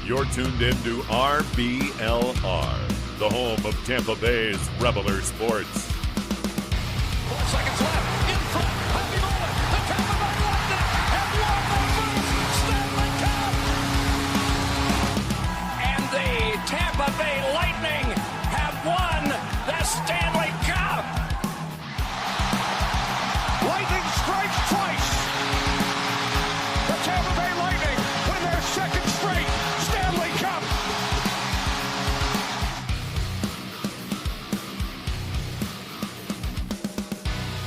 You're tuned in to RBLR, the home of Tampa Bay's RBLR Sports. 4 seconds left, in front, happy moment, the Tampa Bay Lightning have won the first Stanley Cup! And the Tampa Bay Lightning have won the Stanley Cup! Lightning strikes twice! The Tampa Bay Lightning win their second straight Stanley Cup!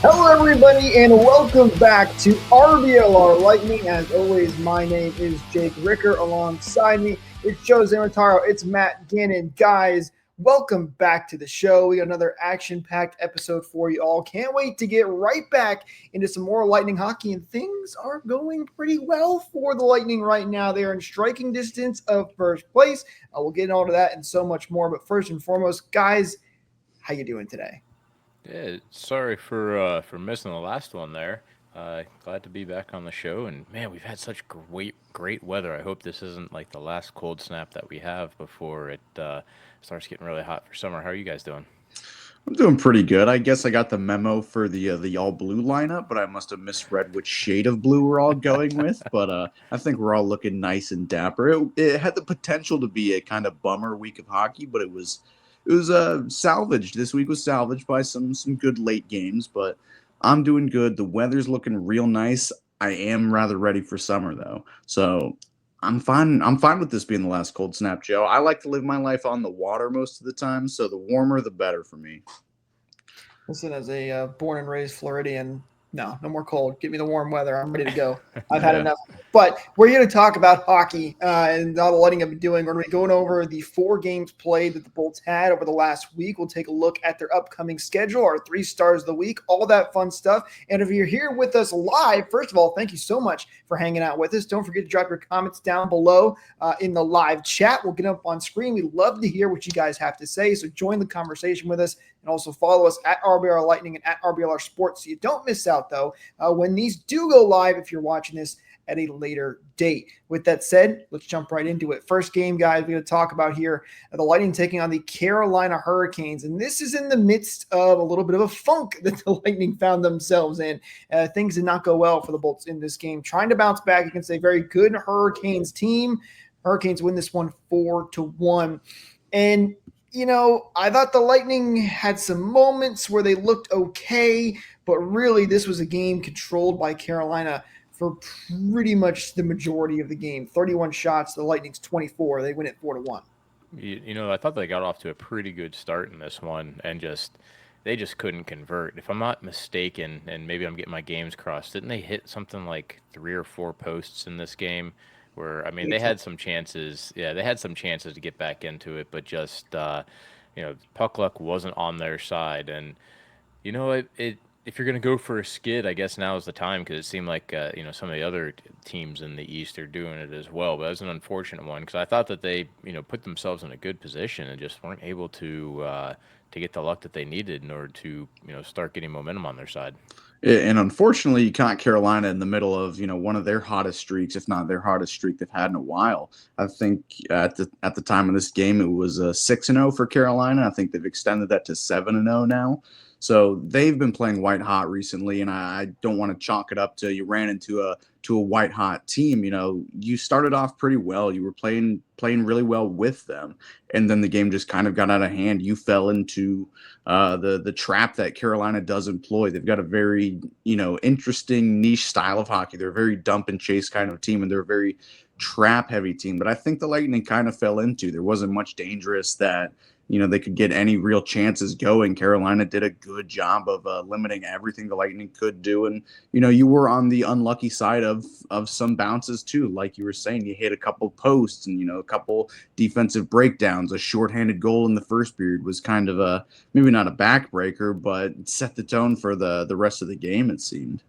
Hello, everybody, and welcome back to RBLR Lightning. As always, my name is Jake Ricker. Alongside me, it's Joe Zamotaro. It's Matt Gannon. Guys, welcome back to the show. We got another action-packed episode for you all. Can't wait to get right back into some more Lightning hockey, and things are going pretty well for the Lightning right now. They are in striking distance of first place. We'll get into all of that and so much more. But first and foremost, guys, how you doing today? Yeah, sorry for missing the last one there. Glad to be back on the show, and man, we've had such great weather. I hope this isn't like the last cold snap that we have before it starts getting really hot for summer. How are you guys doing? I'm doing pretty good. I guess I got the memo for the all blue lineup, but I must have misread which shade of blue we're all going with. But I think we're all looking nice and dapper. It had the potential to be a kind of bummer week of hockey, but it was salvaged. This week was salvaged by some good late games, but I'm doing good. The weather's looking real nice. I am rather ready for summer though. So I'm fine. I'm fine with this being the last cold snap, Joe. I like to live my life on the water most of the time, so the warmer the better for me. Listen, as a born and raised Floridian, no more cold. Give me the warm weather. I'm ready to go. I've had enough. But we're here to talk about hockey and all the Lightning have been doing. We're going to be going over the 4 games played that the Bolts had over the last week. We'll take a look at their upcoming schedule, our 3 stars of the week, all that fun stuff. And if you're here with us live, first of all, thank you so much for hanging out with us. Don't forget to drop your comments down below in the live chat. We'll get up on screen. We'd love to hear what you guys have to say. So join the conversation with us. And also follow us at RBLR Lightning and at RBLR Sports so you don't miss out, though, when these do go live if you're watching this at a later date. With that said, let's jump right into it. First game, guys, we're going to talk about here, the Lightning taking on the Carolina Hurricanes. And this is in the midst of a little bit of a funk that the Lightning found themselves in. Things did not go well for the Bolts in this game. Trying to bounce back against a very good Hurricanes team. Hurricanes win this one 4-1. And you know, I thought the Lightning had some moments where they looked okay, but really this was a game controlled by Carolina for pretty much the majority of the game. 31 shots, the Lightning's 24. They win it 4-1. You know, I thought they got off to a pretty good start in this one, and they just couldn't convert. If I'm not mistaken, and maybe I'm getting my games crossed, didn't they hit something like 3 or 4 posts in this game? Where, I mean, they had some chances. Yeah, they had some chances to get back into it, but just, puck luck wasn't on their side. And, you know, if you're going to go for a skid, I guess now is the time because it seemed like, some of the other teams in the East are doing it as well. But it was an unfortunate one because I thought that they, put themselves in a good position and just weren't able to get the luck that they needed in order to, start getting momentum on their side. And unfortunately, you caught Carolina in the middle of, one of their hottest streaks, if not their hottest streak they've had in a while. I think at the time of this game, it was 6-0 for Carolina. I think they've extended that to 7-0 now. So they've been playing white hot recently, and I don't want to chalk it up to you ran into a white hot team. You started off pretty well. You were playing really well with them, and then the game just kind of got out of hand. You fell into the trap that Carolina does employ. They've got a very interesting niche style of hockey. They're a very dump and chase kind of team, and they're a very trap heavy team. But I think the Lightning kind of fell into. There wasn't much dangerous that they could get any real chances going. Carolina did a good job of limiting everything the Lightning could do. And, you were on the unlucky side of some bounces too. Like you were saying, you hit a couple posts and, a couple defensive breakdowns. A shorthanded goal in the first period was kind of maybe not a backbreaker, but set the tone for the rest of the game, it seemed.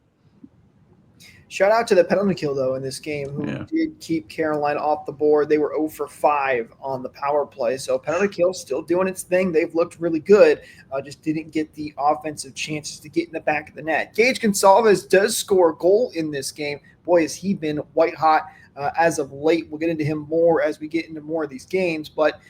Shout out to the penalty kill, though, in this game, who did keep Carolina off the board. They were 0 for 5 on the power play. So penalty kill still doing its thing. They've looked really good. Just didn't get the offensive chances to get in the back of the net. Gage Goncalves does score a goal in this game. Boy, has he been white hot as of late. We'll get into him more as we get into more of these games, but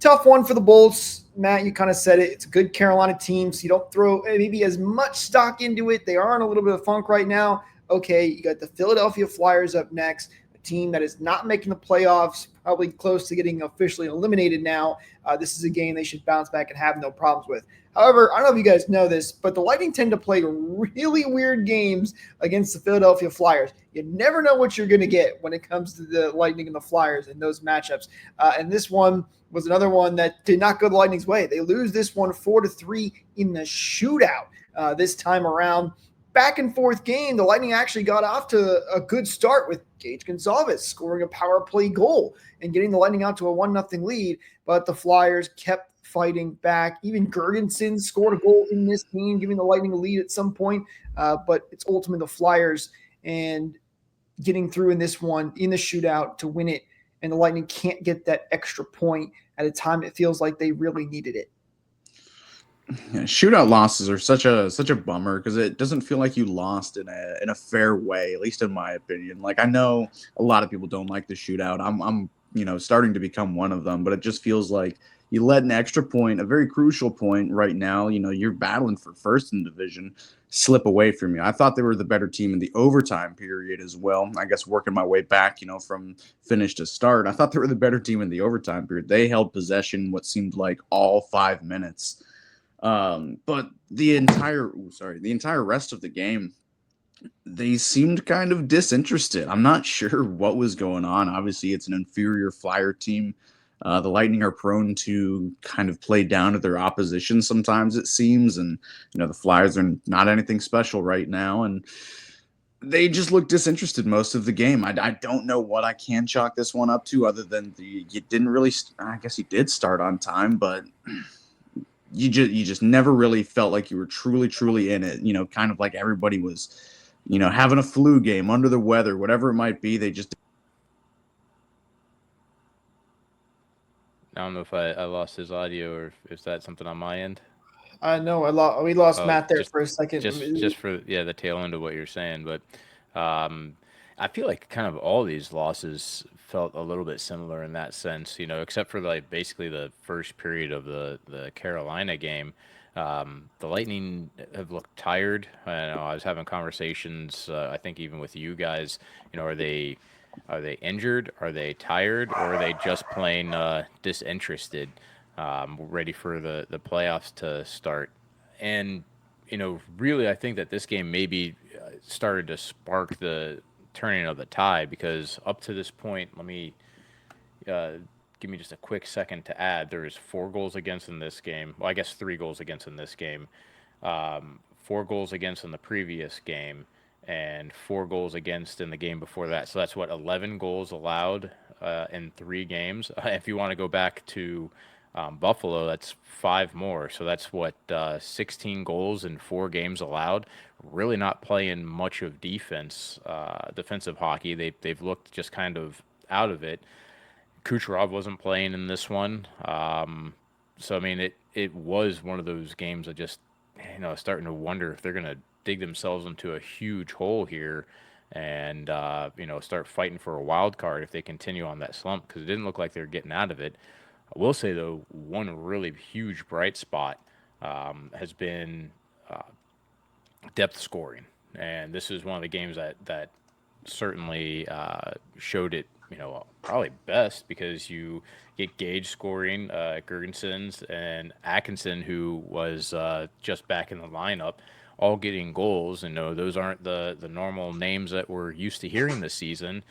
tough one for the Bolts. Matt, you kind of said it. It's a good Carolina team, so you don't throw maybe as much stock into it. They are in a little bit of funk right now. Okay, you got the Philadelphia Flyers up next, a team that is not making the playoffs, probably close to getting officially eliminated now. This is a game they should bounce back and have no problems with. However, I don't know if you guys know this, but the Lightning tend to play really weird games against the Philadelphia Flyers. You never know what you're going to get when it comes to the Lightning and the Flyers in those matchups. And this one was another one that did not go the Lightning's way. They lose this one 4-3 in the shootout this time around. Back and forth game, the Lightning actually got off to a good start with Gage Goncalves scoring a power play goal and getting the Lightning out to a 1-0 lead, but the Flyers kept fighting back. Even Gergensen scored a goal in this game, giving the Lightning a lead at some point, but it's ultimately the Flyers and getting through in this one, in the shootout to win it, and the Lightning can't get that extra point at a time it feels like they really needed it. Yeah, shootout losses are such a bummer because it doesn't feel like you lost in a fair way, at least in my opinion. Like, I know a lot of people don't like the shootout. I'm starting to become one of them, but it just feels like you let an extra point, a very crucial point right now. You're battling for first in the division, slip away from you. I thought they were the better team in the overtime period as well. I guess working my way back, from finish to start, I thought they were the better team in the overtime period. They held possession what seemed like all 5 minutes. But the entire rest of the game, they seemed kind of disinterested. I'm not sure what was going on. Obviously, it's an inferior Flyer team. The Lightning are prone to kind of play down to their opposition sometimes, it seems. And, the Flyers are not anything special right now. And they just look disinterested most of the game. I don't know what I can chalk this one up to other than you didn't really – I guess you did start on time, but – You just never really felt like you were truly in it, kind of like everybody was, having a flu game, under the weather, whatever it might be. They just. I don't know if I lost his audio or if that's something on my end. No, we lost Matt there for a second. Just for the tail end of what you're saying, but I feel like kind of all these losses felt a little bit similar in that sense, except for basically the first period of the Carolina game. The Lightning have looked tired. I was having conversations, I think even with you guys, are they injured? Are they tired? Or are they just plain disinterested, ready for the playoffs to start? And, really, I think that this game maybe started to spark the turning of the tide, because up to this point, let me give me just a quick second to add. There's 4 goals against in this game. Well, I guess 3 goals against in this game, 4 goals against in the previous game, and 4 goals against in the game before that. So that's 11 goals allowed in 3 games. If you want to go back to Buffalo, that's 5 more. So that's 16 goals in 4 games allowed. Really not playing much of defensive hockey. They've looked just kind of out of it. Kucherov wasn't playing in this one. So, I mean, it was one of those games that just, starting to wonder if they're going to dig themselves into a huge hole here and, start fighting for a wild card if they continue on that slump, because it didn't look like they were getting out of it. I will say, though, one really huge bright spot has been depth scoring. And this is one of the games that certainly showed it, probably best, because you get Gage scoring, Gergensen's and Atkinson, who was just back in the lineup, all getting goals. And no, those aren't the normal names that we're used to hearing this season.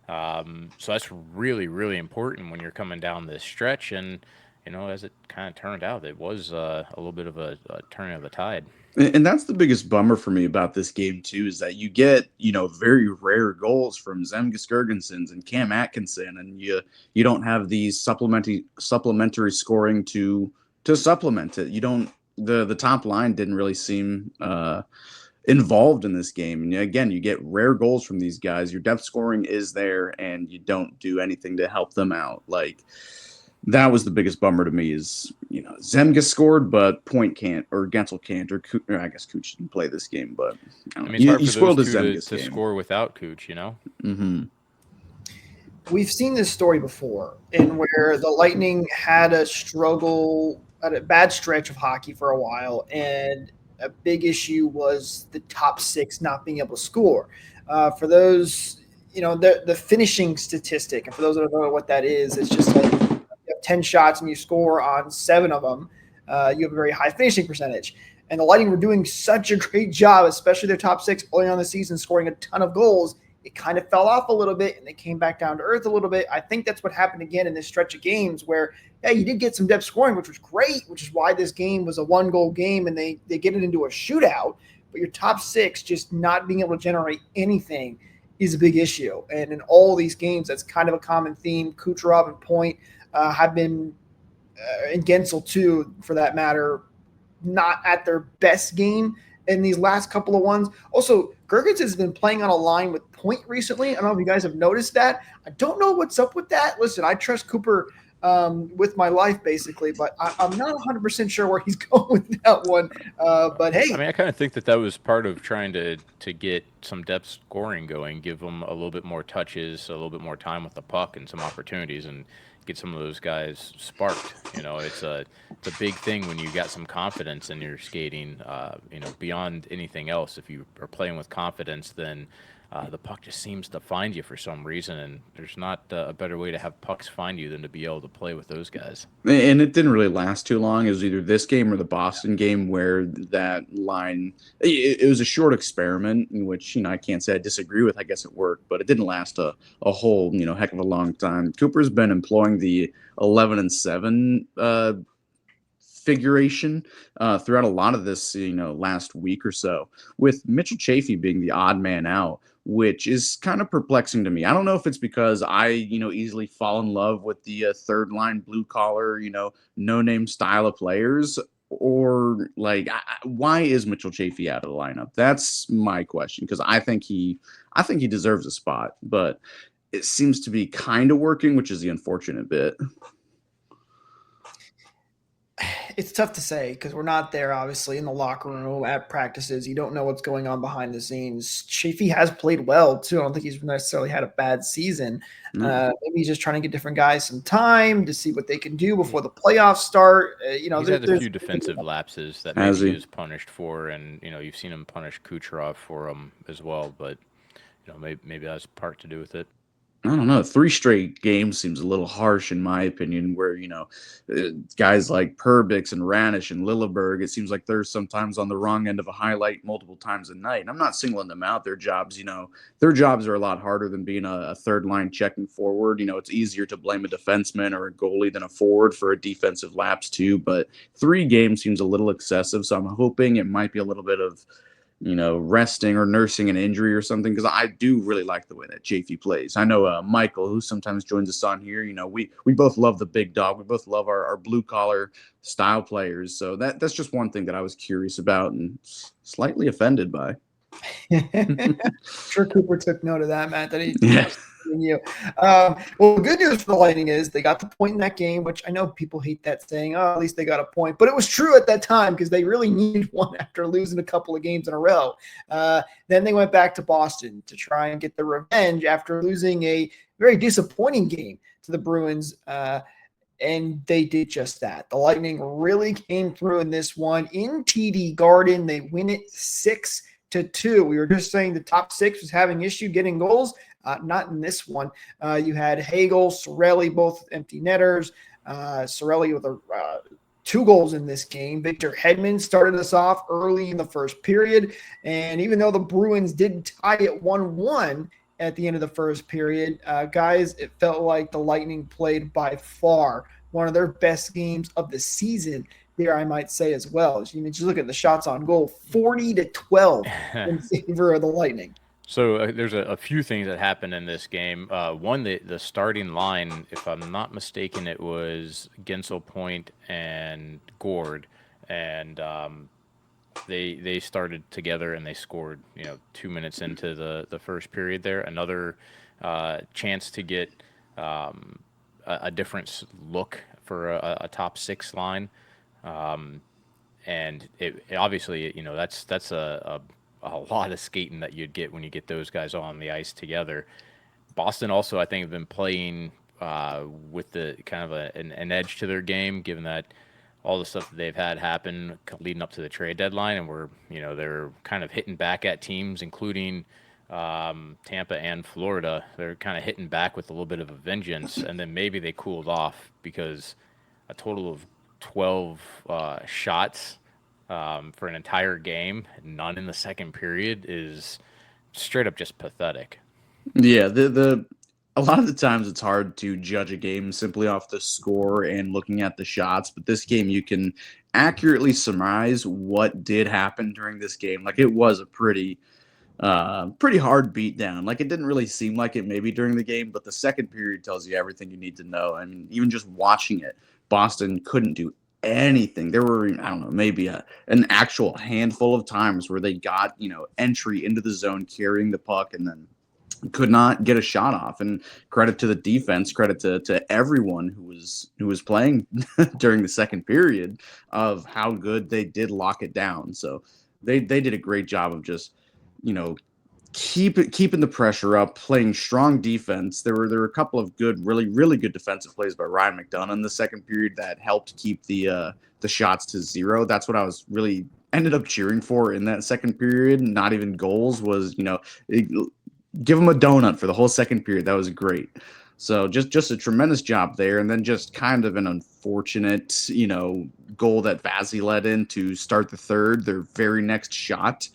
So that's really, really important when you're coming down this stretch. And, as it kind of turned out, it was a little bit of a turn of the tide. And that's the biggest bummer for me about this game, too, is that you get, very rare goals from Zemgus Girgensons and Cam Atkinson, and you don't have these supplementary scoring to supplement it. You don't the top line didn't really seem involved in this game. And again, you get rare goals from these guys. Your depth scoring is there, and you don't do anything to help them out. Like, that was the biggest bummer to me is, Zemgus scored, but Point can't, or Gensel can't, or I guess Kuch didn't play this game, but it's hard you for spoiled those his two Zemgus to game. score without Kuch, Mm-hmm. we've seen this story before, in where the Lightning had a bad stretch of hockey for a while, and a big issue was the top six not being able to score. For those, the finishing statistic, and for those that don't know what that is, it's just like you have 10 shots and you score on 7 of them, you have a very high finishing percentage. And the Lightning were doing such a great job, especially their top six early on in the season, scoring a ton of goals. It kind of fell off a little bit and they came back down to earth a little bit. I think that's what happened again in this stretch of games where, yeah, you did get some depth scoring, which was great, which is why this game was a 1-goal game and they get it into a shootout. But your top six just not being able to generate anything is a big issue. And in all these games, that's kind of a common theme. Kucherov and Point have been, and Gensel too, for that matter, not at their best game in these last couple of ones. Also, Gergens has been playing on a line with Point recently. I don't know if you guys have noticed that. I don't know what's up with that. Listen, I trust Cooper with my life, basically, but I'm not 100% sure where he's going with that one. But hey. I mean, I kind of think that was part of trying to get some depth scoring going, give them a little bit more touches, a little bit more time with the puck and some opportunities, and get some of those guys sparked. It's a big thing when you got some confidence in your skating. Beyond anything else, if you are playing with confidence, then the puck just seems to find you for some reason, and there's not a better way to have pucks find you than to be able to play with those guys. And it didn't really last too long. It was either this game or the Boston game where that line, it was a short experiment in which, I can't say I disagree with. I guess it worked, but it didn't last a whole, heck of a long time. Cooper's been employing the 11-7 figuration throughout a lot of this, last week or so, with Mitchell Chaffee being the odd man out, which is kind of perplexing to me. I don't know if it's because I, easily fall in love with the third line blue collar, no name style of players, or like, why is Mitchell Chaffee out of the lineup? That's my question, because I think he deserves a spot, but it seems to be kind of working, which is the unfortunate bit. It's tough to say because we're not there, obviously, in the locker room at practices. You don't know what's going on behind the scenes. Chaffee has played well, too. I don't think he's necessarily had a bad season. Maybe he's just trying to get different guys some time to see what they can do before the playoffs start. He's had a few defensive lapses that maybe he was punished for, and, you've seen him punish Kucherov for them as well, but, maybe that's part to do with it. I don't know. 3 straight games seems a little harsh in my opinion, where, guys like Perbix and Ranish and Lilleberg, it seems like they're sometimes on the wrong end of a highlight multiple times a night. And I'm not singling them out. Their jobs are a lot harder than being a third line checking forward. It's easier to blame a defenseman or a goalie than a forward for a defensive lapse too. But 3 games seems a little excessive. So I'm hoping it might be a little bit of, resting or nursing an injury or something, because I do really like the way that Chaffee plays. I know Michael, who sometimes joins us on here, we both love the big dog. We both love our blue-collar style players. So that's just one thing that I was curious about and slightly offended by. Sure, Cooper took note of that, Matt, that he you. Well, the good news for the Lightning is they got the point in that game, which I know people hate that saying, oh, at least they got a point. But it was true at that time because they really needed one after losing a couple of games in a row. Then they went back to Boston to try and get the revenge after losing a very disappointing game to the Bruins. And they did just that. The Lightning really came through in this one in TD Garden. They win it 6-2. We were just saying the top 6 was having issue getting goals. Not in this one. You had Hagel, Cirelli, both empty netters. Cirelli with 2 goals in this game. Victor Hedman started us off early in the first period. And even though the Bruins did tie it 1-1 at the end of the first period, guys, it felt like the Lightning played by far one of their best games of the season there, I might say as well. You just look at the shots on goal, 40-12 in favor of the Lightning. So there's a few things that happened in this game. One, the starting line, if I'm not mistaken, it was Gensel, Point, and Gord, and they started together and they scored. 2 minutes into the first period there. Another chance to get a different look for a top 6 line, and it obviously that's a lot of skating that you'd get when you get those guys on the ice together. Boston also, I think, have been playing with the kind of an edge to their game, given that all the stuff that they've had happen leading up to the trade deadline, and they're kind of hitting back at teams, including Tampa and Florida. They're kind of hitting back with a little bit of a vengeance, and then maybe they cooled off because a total of 12 shots for an entire game, none in the second period, is straight up just pathetic. Yeah, a lot of the times it's hard to judge a game simply off the score and looking at the shots, but this game you can accurately surmise what did happen during this game. Like, it was a pretty hard beatdown. Like, it didn't really seem like it maybe during the game, but the second period tells you everything you need to know. I mean, even just watching it, Boston couldn't do anything. There were, I don't know, maybe an actual handful of times where they got, entry into the zone carrying the puck and then could not get a shot off. And credit to the defense, credit to everyone who was playing during the second period of how good they did lock it down. So they did a great job of just, keeping the pressure up, playing strong defense. There were a couple of good, really, really good defensive plays by Ryan McDonough in the second period that helped keep the shots to 0. That's what I was really ended up cheering for in that second period. Not even goals was, give them a donut for the whole second period. That was great. So just a tremendous job there. And then just kind of an unfortunate, goal that Vazzy let in to start the third, their very next shot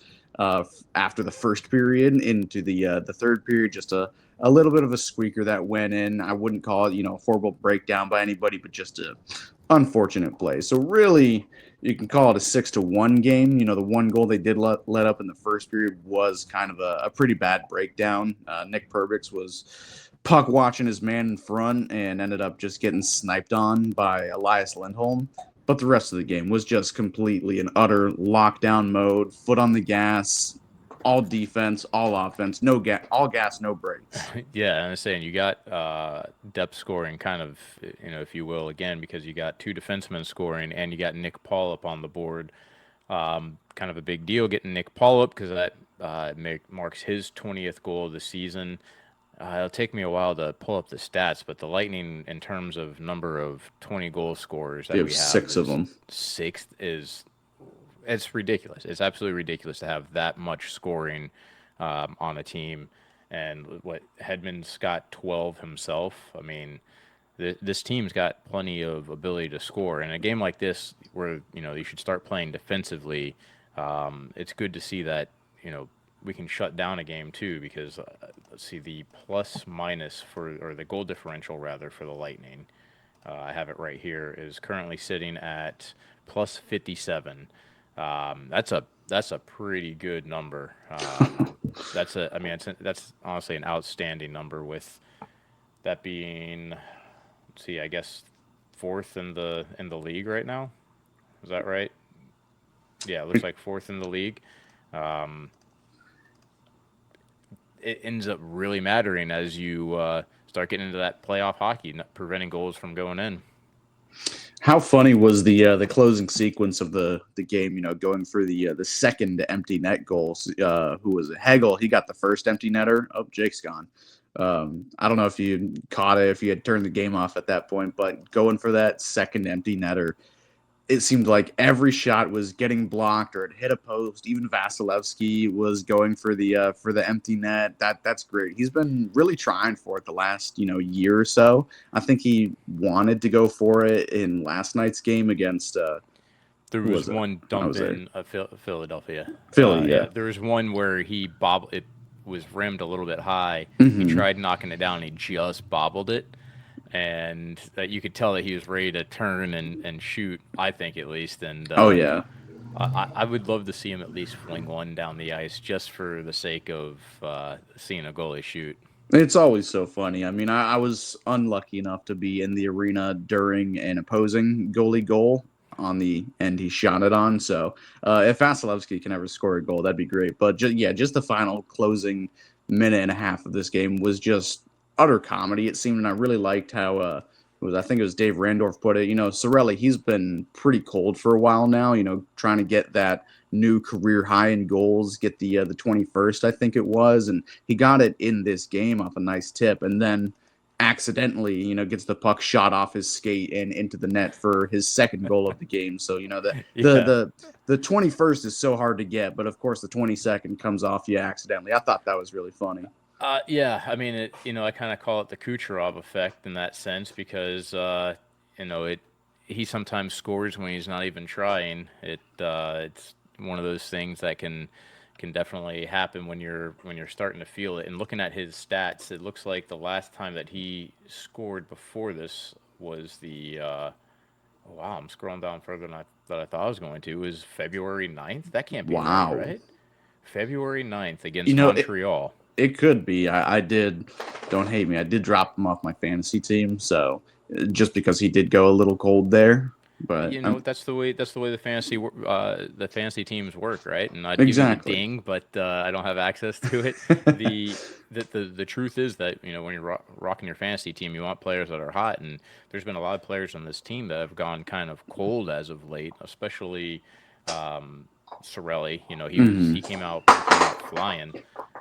after the first period into the third period. Just a little bit of a squeaker that went in. I wouldn't call it, a horrible breakdown by anybody, but just a unfortunate play. So really, you can call it a 6-1 game. The one goal they did let up in the first period was kind of a pretty bad breakdown. Nick Perbix was puck watching his man in front and ended up just getting sniped on by Elias Lindholm. But the rest of the game was just completely an utter lockdown mode, foot on the gas, all defense, all offense, all gas, no brakes. Yeah, I'm saying you got depth scoring kind of, if you will, again, because you got 2 defensemen scoring and you got Nick Paul up on the board. Kind of a big deal getting Nick Paul up because that marks his 20th goal of the season. It'll take me a while to pull up the stats, but the Lightning, in terms of number of 20 goal scorers that we have, 6 of them. 6th is... It's ridiculous. It's absolutely ridiculous to have that much scoring on a team. And what Hedman's got 12 himself. I mean, this team's got plenty of ability to score. And a game like this, where you should start playing defensively, it's good to see that we can shut down a game too. Because let's see, the plus minus or the goal differential rather for the Lightning, I have it right here, is currently sitting at plus 57. That's a pretty good number. That's honestly an outstanding number, with that being, let's see, I guess 4th in the league right now. Is that right? Yeah, it looks like 4th in the league. It ends up really mattering as you start getting into that playoff hockey, preventing goals from going in. How funny was the closing sequence of the game? Going for the second empty net goals. Who was it? Hegel. He got the first empty netter. Oh, Jake's gone. I don't know if you caught it, if you had turned the game off at that point, but going for that second empty netter, it seemed like every shot was getting blocked or it hit a post. Even Vasilevsky was going for the empty net. That's great. He's been really trying for it the last year or so. I think he wanted to go for it in last night's game against. There was one dump in Philadelphia. Philly, yeah. There was one where he bobbled. It was rimmed a little bit high. Mm-hmm. He tried knocking it down. And he just bobbled it. And that you could tell that he was ready to turn and shoot, I think, at least. And oh yeah, I would love to see him at least fling one down the ice just for the sake of seeing a goalie shoot. It's always so funny. I mean, I was unlucky enough to be in the arena during an opposing goalie goal on the end he shot it on. So if Vasilevsky can ever score a goal, that'd be great. But just the final closing minute and a half of this game was just utter comedy, it seemed, and I really liked how I think it was Dave Randorf put it. Cirelli, he's been pretty cold for a while now. Trying to get that new career high in goals, get the 21st, I think it was, and he got it in this game off a nice tip, and then accidentally, gets the puck shot off his skate and into the net for his second goal of the game. So the 21st is so hard to get, but of course the 22nd comes off you accidentally. I thought that was really funny. Yeah, I mean, I kind of call it the Kucherov effect in that sense because, he sometimes scores when he's not even trying. It's one of those things that can definitely happen when you're starting to feel it. And looking at his stats, it looks like the last time that he scored before this was wow, I'm scrolling down further than I thought I was going to. It was February 9th. That can't be right? February 9th against Montreal. It could be. I did. Don't hate me. I did drop him off my fantasy team, so just because he did go a little cold there. But that's the way the fantasy teams work, right? And I'd give you a ding, but I don't have access to it. The truth is that when you're rocking your fantasy team, you want players that are hot, and there's been a lot of players on this team that have gone kind of cold as of late, especially Cirelli. He came out flying.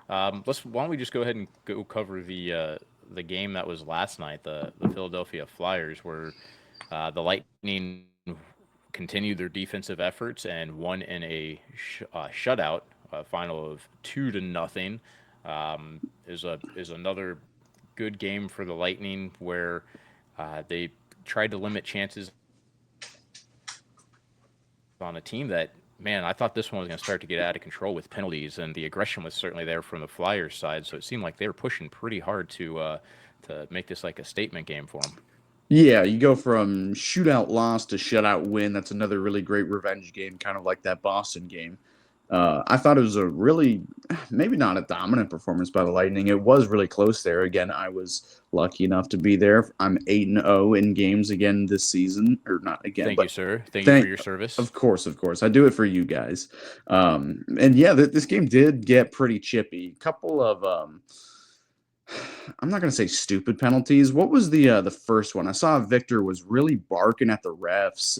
Why don't we just go ahead and go cover the game that was last night, the Philadelphia Flyers, where the Lightning continued their defensive efforts and won in a shutout, a final of 2-0. Is another good game for the Lightning where they tried to limit chances on a team that, man, I thought this one was going to start to get out of control with penalties, and the aggression was certainly there from the Flyers side. So it seemed like they were pushing pretty hard to make this like a statement game for them. Yeah, you go from shootout loss to shutout win. That's another really great revenge game, kind of like that Boston game. I thought it was a really, maybe not a dominant performance by the Lightning. It was really close there. Again, I was lucky enough to be there. I'm 8-0 in games again this season, or not again. Thank you, sir. Thank you for your service. Of course. I do it for you guys. And yeah, this game did get pretty chippy. Couple of I'm not going to say stupid penalties. What was the first one? I saw Victor was really barking at the refs.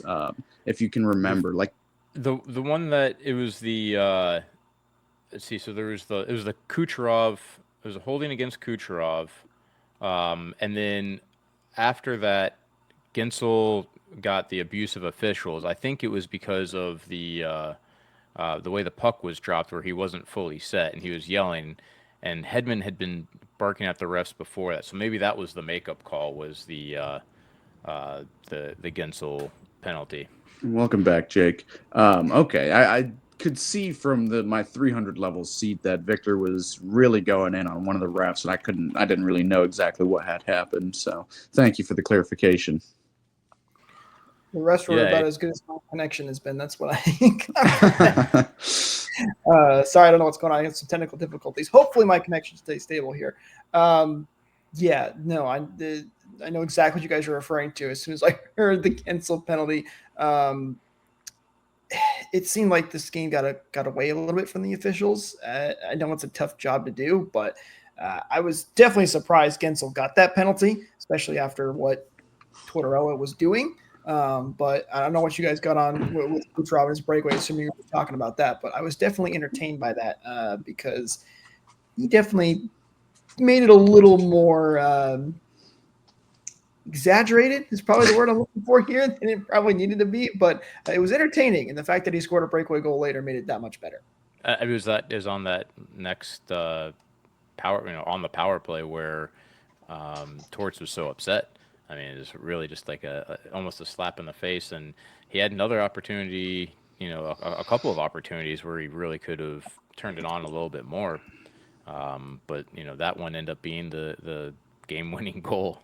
If you can remember, like the one that it was the let's see. So it was the Kucherov. It was a holding against Kucherov, and then after that, Gensel got the abuse of officials. I think it was because of the way the puck was dropped, where he wasn't fully set and he was yelling. And Hedman had been barking at the refs before that, so maybe that was the makeup call. Was the Gensel penalty? Welcome back, Jake. Okay, I could see from my 300 level seat that Victor was really going in on one of the refs, and I didn't really know exactly what had happened. So thank you for the clarification. The rest were about as good as my connection has been. That's what I think. Sorry, I don't know what's going on. I have some technical difficulties. Hopefully my connection stays stable here. I know exactly what you guys are referring to. As soon as I heard the Gensel penalty, it seemed like this game got away a little bit from the officials. I know it's a tough job to do, but I was definitely surprised Gensel got that penalty, especially after what Tortorella was doing. But I don't know what you guys got on with Kucherov and his breakaway, assuming you were talking about that. But I was definitely entertained by that because he definitely made it a little more exaggerated is probably the word I'm looking for here than it probably needed to be. But it was entertaining, and the fact that he scored a breakaway goal later made it that much better. It was on that next on the power play where Torts was so upset. I mean, it was really just like almost a slap in the face, and he had another opportunity, a couple of opportunities where he really could have turned it on a little bit more. But that one ended up being the game-winning goal.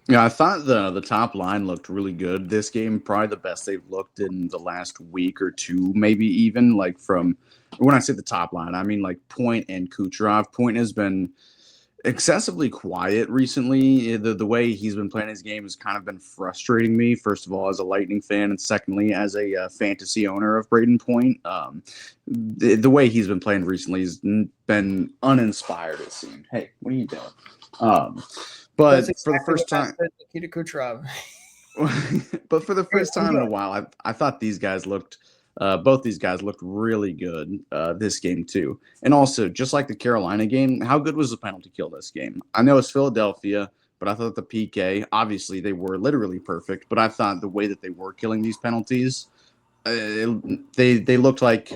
Yeah, I thought the top line looked really good this game, probably the best they've looked in the last week or two, maybe even. Like from when I say the top line, I mean like Point and Kucherov. Point has been excessively quiet recently. The way he's been playing his game has kind of been frustrating me, first of all, as a Lightning fan, and secondly, as a fantasy owner of Braden Point. The way he's been playing recently has been uninspired, it seemed. Hey, what are you doing? But That's for the exactly first what I time, said to Nikita Kucherov. but for the first time in a while, I thought these guys looked, both these guys looked really good this game too. And also, just like the Carolina game, how good was the penalty kill this game? I know it's Philadelphia, but I thought the PK, obviously they were literally perfect, but I thought the way that they were killing these penalties, they looked like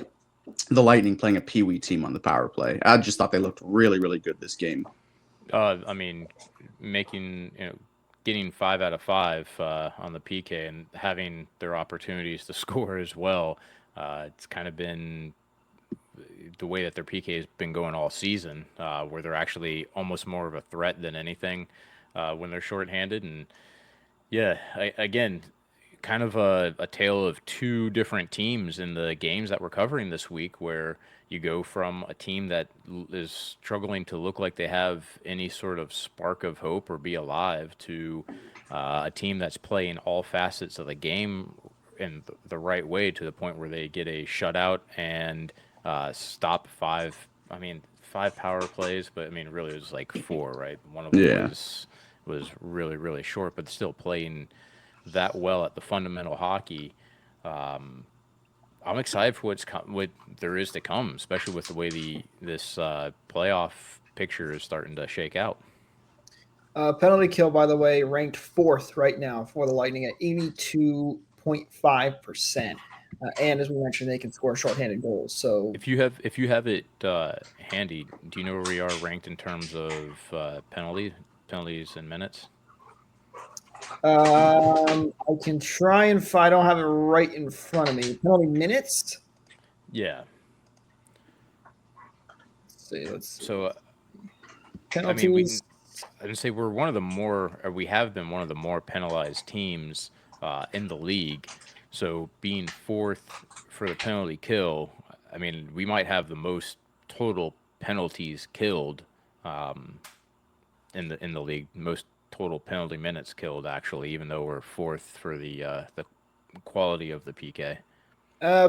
the Lightning playing a Pee Wee team on the power play. I just thought they looked really, really good this game. I mean, getting 5 out of 5 on the PK and having their opportunities to score as well. It's kind of been the way that their PK has been going all season, where they're actually almost more of a threat than anything when they're shorthanded. And yeah, again, kind of a tale of two different teams in the games that we're covering this week, where you go from a team that is struggling to look like they have any sort of spark of hope or be alive to a team that's playing all facets of the game in the right way to the point where they get a shutout and stop five. I mean, 5 power plays, but I mean, really it was like 4, right? One of them Yeah. was really, really short, but still playing that well at the fundamental hockey. I'm excited for what there is to come, especially with the way this playoff picture is starting to shake out. Penalty kill, by the way, ranked 4th right now for the Lightning at 82.5%. And as we mentioned, they can score shorthanded goals. So if you have it handy, do you know where we are ranked in terms of penalties and minutes? I can try and I don't have it right in front of me. Penalty minutes. Yeah. Let's see. So, Penalties. I mean, I would say we have been one of the more penalized teams in the league. So being 4th for the penalty kill, I mean, we might have the most total penalties killed in the league, most total penalty minutes killed actually, even though we're 4th for the quality of the PK.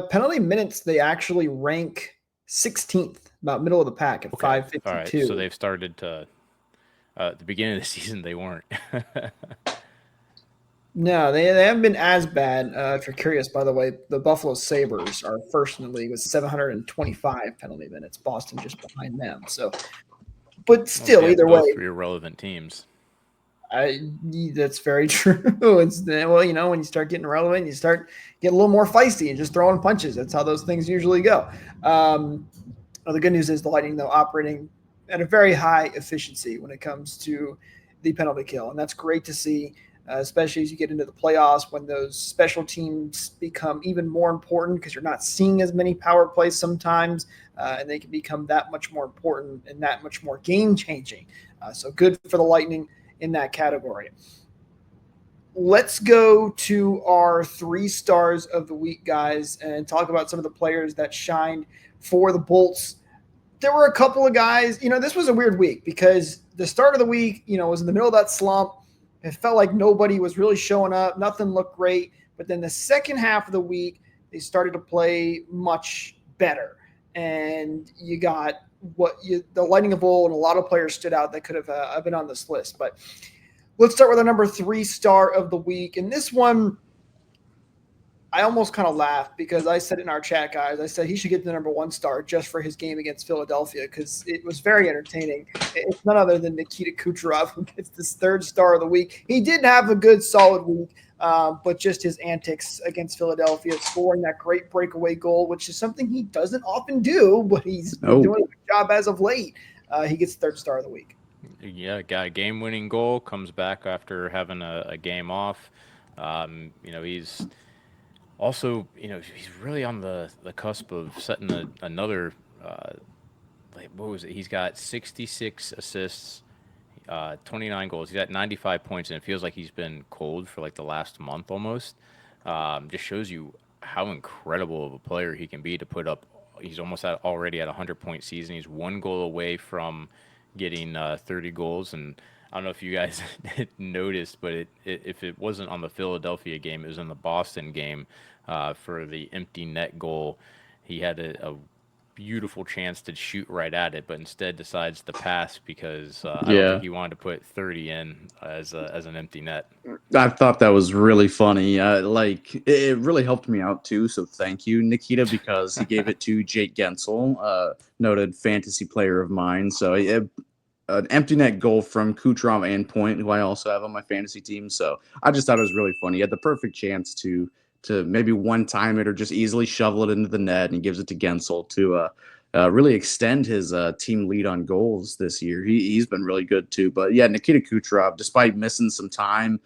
Penalty minutes, they actually rank 16th, about middle of the pack at 552. All right, so they've started to. At the beginning of the season, they weren't. No, they haven't been as bad. If you're curious, by the way, the Buffalo Sabres are first in the league with 725 penalty minutes. Boston just behind them. So, but still, either way, both irrelevant teams. That's very true. Well, when you start getting relevant, you start getting a little more feisty and just throwing punches. That's how those things usually go. The good news is the Lightning, though, operating at a very high efficiency when it comes to the penalty kill, and that's great to see. Especially as you get into the playoffs when those special teams become even more important because you're not seeing as many power plays sometimes, and they can become that much more important and that much more game-changing. So good for the Lightning in that category. Let's go to our 3 stars of the week, guys, and talk about some of the players that shined for the Bolts. There were a couple of guys, this was a weird week because the start of the week, was in the middle of that slump. It felt like nobody was really showing up. Nothing looked great. But then the second half of the week, they started to play much better. And you got the Lightning of old, and a lot of players stood out that could have been on this list. But let's start with our number 3 star of the week. And this one, I almost kind of laughed because I said in our chat, guys, I said he should get the number 1 star just for his game against Philadelphia because it was very entertaining. It's none other than Nikita Kucherov who gets this 3rd star of the week. He did have a good, solid week, but just his antics against Philadelphia, scoring that great breakaway goal, which is something he doesn't often do, but he's doing a good job as of late. He gets 3rd star of the week. Yeah, got a game-winning goal, comes back after having a game off. He's – also, he's really on the cusp of setting another. What was it? He's got 66 assists, 29 goals. He's at 95 points, and it feels like he's been cold for like the last month almost. Just shows you how incredible of a player he can be to put up. He's almost already at a 100-point season. He's 1 goal away from getting 30 goals, and I don't know if you guys noticed, but if it wasn't on the Philadelphia game, it was in the Boston game for the empty net goal. He had a beautiful chance to shoot right at it, but instead decides to pass because I don't Yeah. think he wanted to put 30 in as an empty net. I thought that was really funny. It really helped me out too. So thank you, Nikita, because he gave it to Jake Gensel, noted fantasy player of mine. So an empty net goal from Kucherov and Point, who I also have on my fantasy team. So I just thought it was really funny. He had the perfect chance to maybe one time it or just easily shovel it into the net, and he gives it to Gensel to really extend his team lead on goals this year. He's been really good too. But yeah, Nikita Kucherov, despite missing some time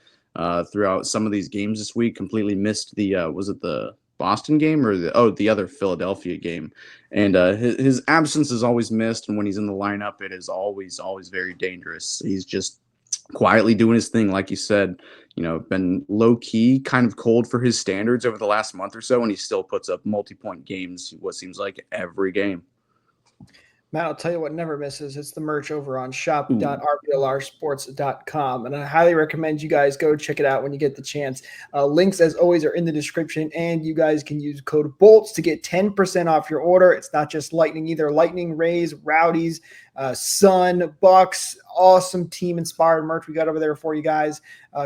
throughout some of these games this week, completely missed the was it the Boston game or the other Philadelphia game, and his absence is always missed, and when he's in the lineup, it is always very dangerous. He's just quietly doing his thing, like you said. Been low key, kind of cold for his standards over the last month or so, and he still puts up multi-point games. What seems like every game. Matt, I'll tell you what never misses. It's the merch over on shop.rblrsports.com. And I highly recommend you guys go check it out when you get the chance. Links, as always, are in the description. And you guys can use code BOLTS to get 10% off your order. It's not just Lightning either. Lightning, Rays, Rowdies, Sun, Bucks, awesome team-inspired merch we got over there for you guys.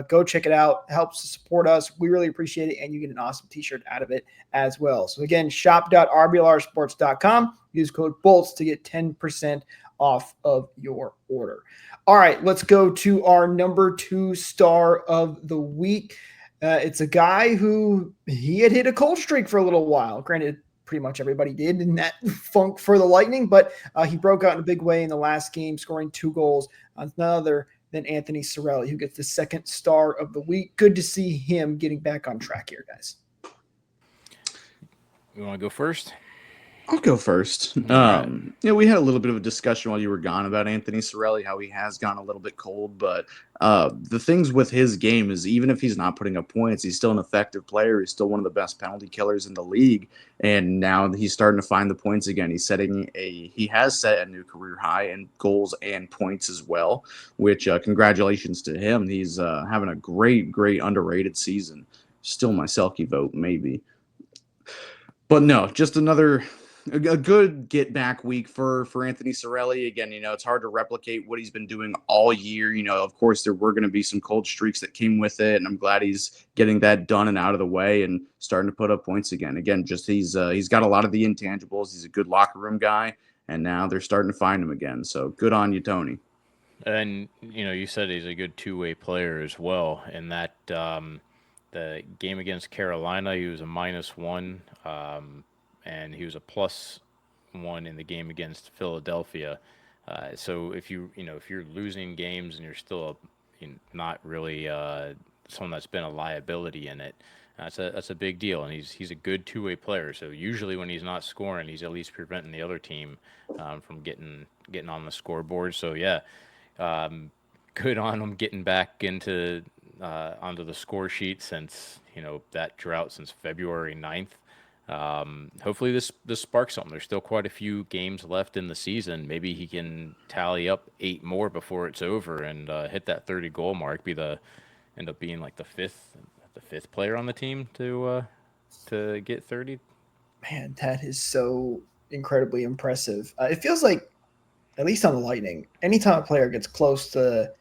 Go check it out. It helps to support us. We really appreciate it, and you get an awesome t-shirt out of it as well. So again, shop.rblrsports.com. Use code BOLTS to get 10% off of your order. All right, let's go to our number 2 star of the week. It's a guy who he had hit a cold streak for a little while. Granted, pretty much everybody did in that funk for the Lightning, but he broke out in a big way in the last game, scoring 2 goals. None other than Anthony Cirelli, who gets the 2nd star of the week. Good to see him getting back on track here, guys. You want to go first? I'll go first. We had a little bit of a discussion while you were gone about Anthony Cirelli, how he has gone a little bit cold, but the things with his game is even if he's not putting up points, he's still an effective player. He's still one of the best penalty killers in the league, and now he's starting to find the points again. He has set a new career high in goals and points as well, which congratulations to him. He's having a great underrated season. Still my Selke vote, maybe. But no, just a good get-back week for Anthony Cirelli. Again, it's hard to replicate what he's been doing all year. Of course, there were going to be some cold streaks that came with it, and I'm glad he's getting that done and out of the way and starting to put up points again. Again, just he's got a lot of the intangibles. He's a good locker room guy, and now they're starting to find him again. So good on you, Tony. And, you said he's a good two-way player as well. In that the game against Carolina, he was a -1. And he was a +1 in the game against Philadelphia. So if you're losing games and you're still not really someone that's been a liability in it, that's a big deal. And he's a good two-way player. So usually when he's not scoring, he's at least preventing the other team from getting on the scoreboard. So yeah, good on him getting back onto the score sheet since that drought since February 9th. Hopefully this sparks something. There's still quite a few games left in the season. Maybe he can tally up 8 more before it's over and hit that 30 goal mark. End up being like the fifth player on the team to get 30. Man, that is so incredibly impressive. It feels like, at least on the Lightning, anytime a player gets close to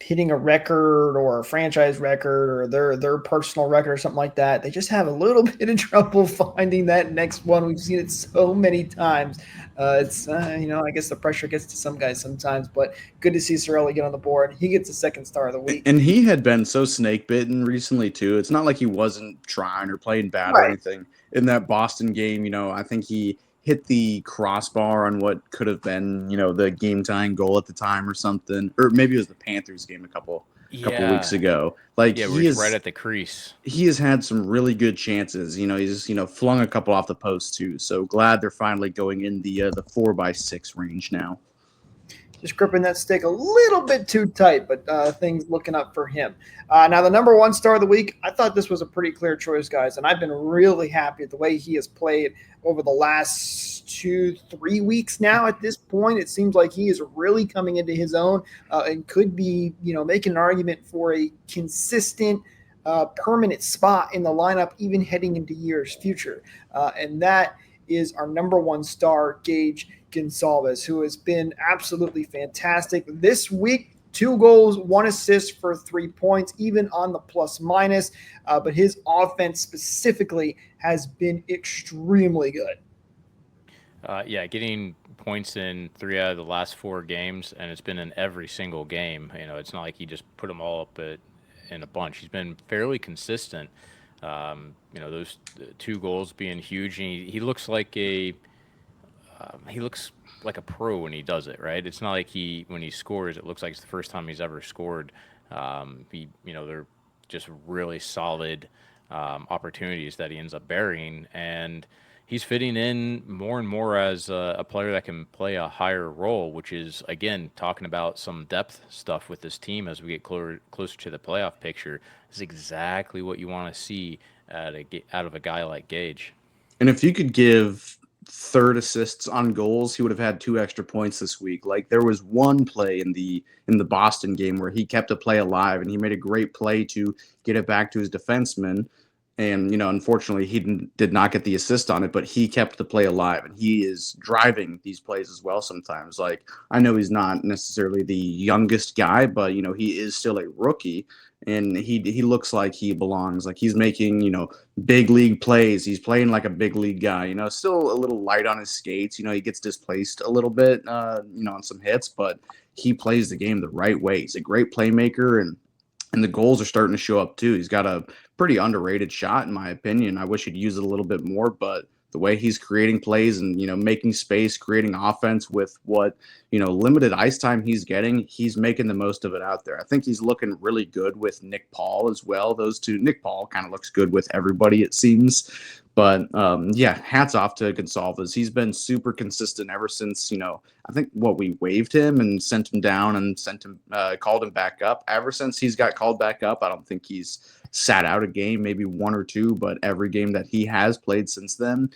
hitting a record or a franchise record or their personal record or something like that, they just have a little bit of trouble finding that next one. We've seen it so many times. I guess the pressure gets to some guys sometimes, but good to see Cirelli get on the board. He gets the 2nd star of the week. And he had been so snake bitten recently too. It's not like he wasn't trying or playing bad or anything. In that Boston game, I think he hit the crossbar on what could have been, the game-tying goal at the time or something. Or maybe it was the Panthers game a couple weeks ago. He's right at the crease. He has had some really good chances. He's flung a couple off the post too. So glad they're finally going in the 4x6 range now. Just gripping that stick a little bit too tight, but things looking up for him. Now, the number 1 star of the week, I thought this was a pretty clear choice, guys, and I've been really happy with the way he has played over the last 2-3 weeks now. At this point, it seems like he is really coming into his own and could be, making an argument for a consistent, permanent spot in the lineup, even heading into years future. And that is our number one star, Gage Goncalves, who has been absolutely fantastic this week. 2 goals, 1 assist for 3 points, even on the plus minus. But his offense specifically has been extremely good. Getting points in 3 out of the last 4 games, and it's been in every single game. It's not like he just put them all up in a bunch. He's been fairly consistent. Those 2 goals being huge. And he looks like he looks like a pro when he does it, right? It's not like when he scores, it looks like it's the first time he's ever scored. They're just really solid opportunities that he ends up burying, and he's fitting in more and more as a player that can play a higher role, which is, again, talking about some depth stuff with this team as we get closer to the playoff picture. Is exactly what you want to see out of a guy like Gage. And if you could give third assists on goals, he would have had 2 extra points this week. Like, there was one play in the Boston game where he kept a play alive, and he made a great play to get it back to his defenseman. And, unfortunately, he did not get the assist on it, but he kept the play alive, and he is driving these plays as well sometimes. Like, I know he's not necessarily the youngest guy, but, he is still a rookie, and he looks like he belongs. Like, he's making, big league plays. He's playing like a big league guy, still a little light on his skates. He gets displaced a little bit, on some hits, but he plays the game the right way. He's a great playmaker, and the goals are starting to show up too. He's got a pretty underrated shot, in my opinion. I wish he'd use it a little bit more, but the way he's creating plays and, making space, creating offense with what, limited ice time he's getting, he's making the most of it out there. I think he's looking really good with Nick Paul as well. Those two, Nick Paul kind of looks good with everybody, it seems. But, hats off to Goncalves. He's been super consistent ever since, I think we waived him and sent him down and called him back up. Ever since he's got called back up, I don't think he's sat out a game, maybe 1 or 2, but every game that he has played since then,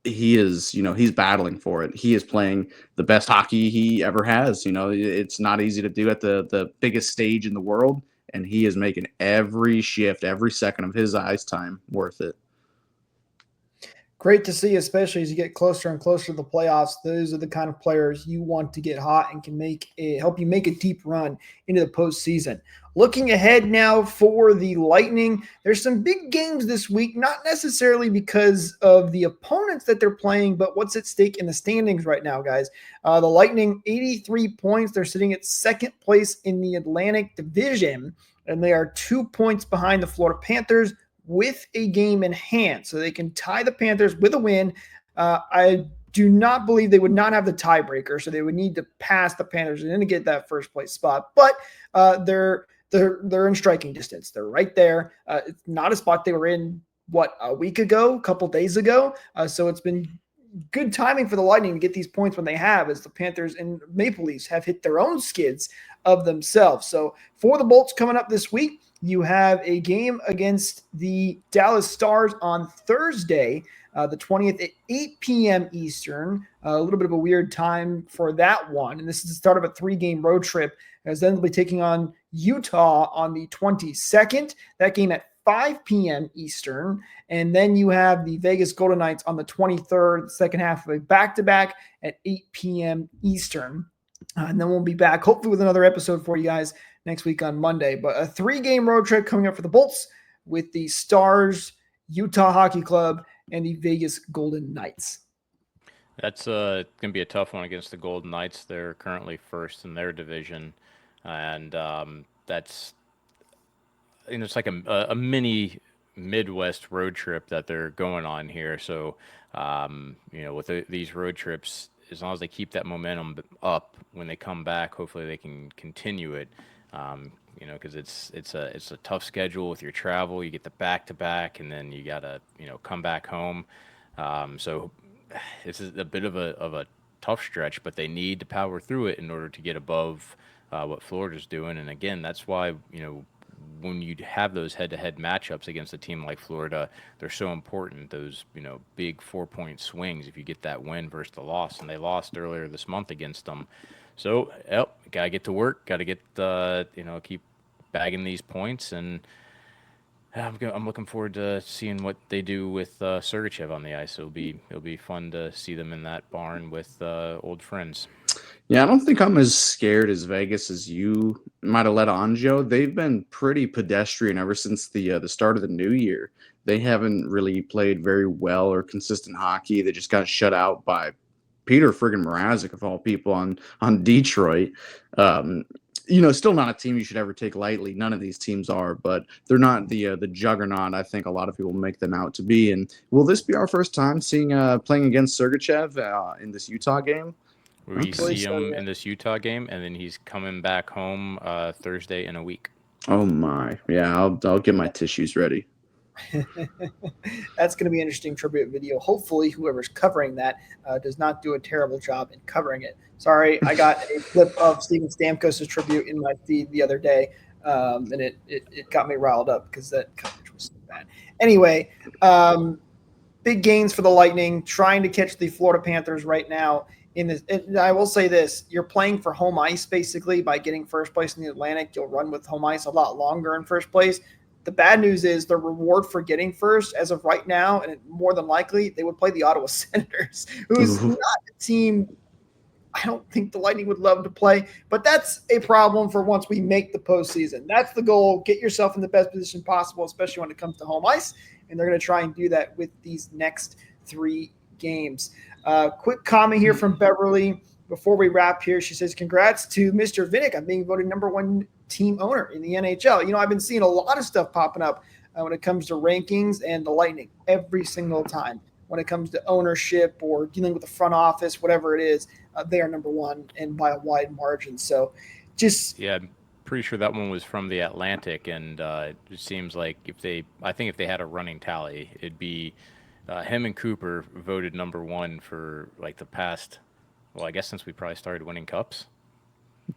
he is, he's battling for it. He is playing the best hockey he ever has. It's not easy to do at the biggest stage in the world, and he is making every shift, every second of his ice time worth it. Great to see, especially as you get closer and closer to the playoffs. Those are the kind of players you want to get hot and can help you make a deep run into the postseason. Looking ahead now for the Lightning, there's some big games this week, not necessarily because of the opponents that they're playing, but what's at stake in the standings right now, guys. The Lightning, 83 points. They're sitting at second place in the Atlantic Division, and they are 2 points behind the Florida Panthers with a game in hand. So they can tie the Panthers with a win. I do not believe they would not have the tiebreaker, so they would need to pass the Panthers and then get that first place spot. But they're in striking distance. They're right there. It's not a spot they were in, a week ago, a couple days ago. So it's been good timing for the Lightning to get these points when they have, as the Panthers and Maple Leafs have hit their own skids of themselves. So for the Bolts coming up this week, you have a game against the Dallas Stars on Thursday, the 20th at 8 p.m. Eastern. A little bit of a weird time for that one. And this is the start of a 3-game road trip, as then they'll be taking on Utah on the 22nd. That game at 5 p.m. Eastern. And then you have the Vegas Golden Knights on the 23rd, second half of a back-to-back at 8 p.m. Eastern. And then we'll be back, hopefully, with another episode for you guys next week on Monday. But a 3-game road trip coming up for the Bolts with the Stars, Utah Hockey Club, and the Vegas Golden Knights. That's going to be a tough one against the Golden Knights. They're currently first in their division, and that's it's like a mini Midwest road trip that they're going on here. So with these road trips, as long as they keep that momentum up when they come back, hopefully they can continue it. Because it's a tough schedule with your travel. You get the back-to-back, and then you gotta come back home. So this is a bit of a tough stretch, but they need to power through it in order to get above what Florida's doing. And again, that's why when you have those head-to-head matchups against a team like Florida, they're so important. Those big 4-point swings if you get that win versus the loss, and they lost earlier this month against them. So, gotta get to work. Gotta get keep bagging these points, and I'm looking forward to seeing what they do with Sergachev on the ice. It'll be fun to see them in that barn with old friends. Yeah, I don't think I'm as scared as Vegas as you might have let on, Joe. They've been pretty pedestrian ever since the start of the new year. They haven't really played very well or consistent hockey. They just got shut out by Peter friggin' Mrazek of all people on Detroit. Still not a team you should ever take lightly. None of these teams are, but they're not the juggernaut I think a lot of people make them out to be. And will this be our first time seeing playing against Sergachev in this Utah game? We see him in this Utah game, and then he's coming back home Thursday in a week. Oh my, yeah, I'll get my tissues ready. That's going to be an interesting tribute video. Hopefully, whoever's covering that does not do a terrible job in covering it. Sorry, I got a clip of Steven Stamkos' tribute in my feed the other day, and it got me riled up because that coverage was so bad. Anyway, big gains for the Lightning, trying to catch the Florida Panthers right now. And I will say this, you're playing for home ice basically by getting first place in the Atlantic. You'll run with home ice a lot longer in first place. The bad news is the reward for getting first as of right now, and more than likely they would play the Ottawa Senators, who's not a team I don't think the Lightning would love to play, but that's a problem for once we make the postseason. That's the goal. Get yourself in the best position possible, especially when it comes to home ice, and they're going to try and do that with these next 3 games. Quick comment here from Beverly before we wrap here. She says, congrats to Mr. Vinik on being voted #1 team owner in the NHL. I've been seeing a lot of stuff popping up when it comes to rankings and the Lightning every single time. When it comes to ownership or dealing with the front office, whatever it is, they are #1 and by a wide margin. So yeah, I'm pretty sure that one was from the Atlantic, and it seems like if they had a running tally, it'd be him and Cooper voted #1 for like the past, I guess since we probably started winning cups.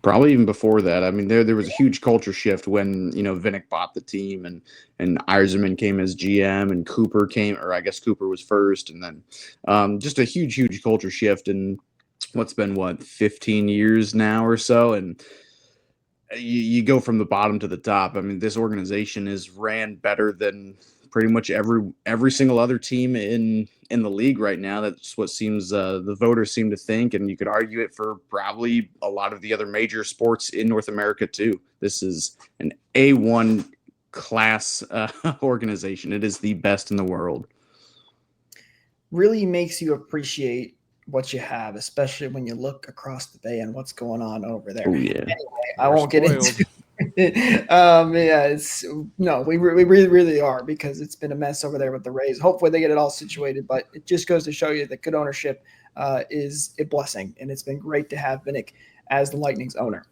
Probably even before that. I mean, there was a huge culture shift when, Vinik bought the team and Yzerman came as GM and Cooper came, or I guess Cooper was first. And then just a huge culture shift in what's been, 15 years now or so. And you go from the bottom to the top. I mean, this organization is ran better than pretty much every single other team in the league right now. That's what seems the voters seem to think, and you could argue it for probably a lot of the other major sports in North America too. This is an A1 class organization. It is the best in the world. Really makes you appreciate what you have, especially when you look across the bay and what's going on over there. Oh yeah. Anyway, I won't get into we really are, because it's been a mess over there with the Rays. Hopefully they get it all situated, but it just goes to show you that good ownership is a blessing, and it's been great to have Vinik as the Lightning's owner.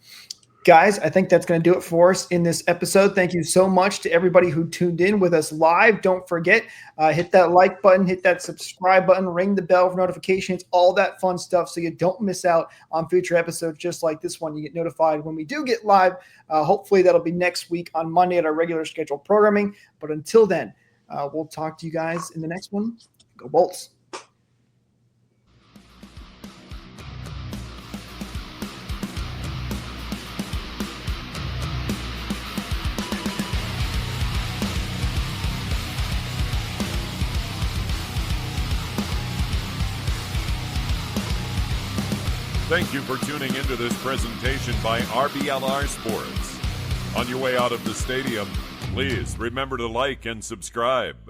Guys, I think that's going to do it for us in this episode. Thank you so much to everybody who tuned in with us live. Don't forget, hit that like button, hit that subscribe button, ring the bell for notifications, all that fun stuff, so you don't miss out on future episodes just like this one. You get notified when we do get live. Hopefully that'll be next week on Monday at our regular scheduled programming. But until then, we'll talk to you guys in the next one. Go Bolts. Thank you for tuning into this presentation by RBLR Sports. On your way out of the stadium, please remember to like and subscribe.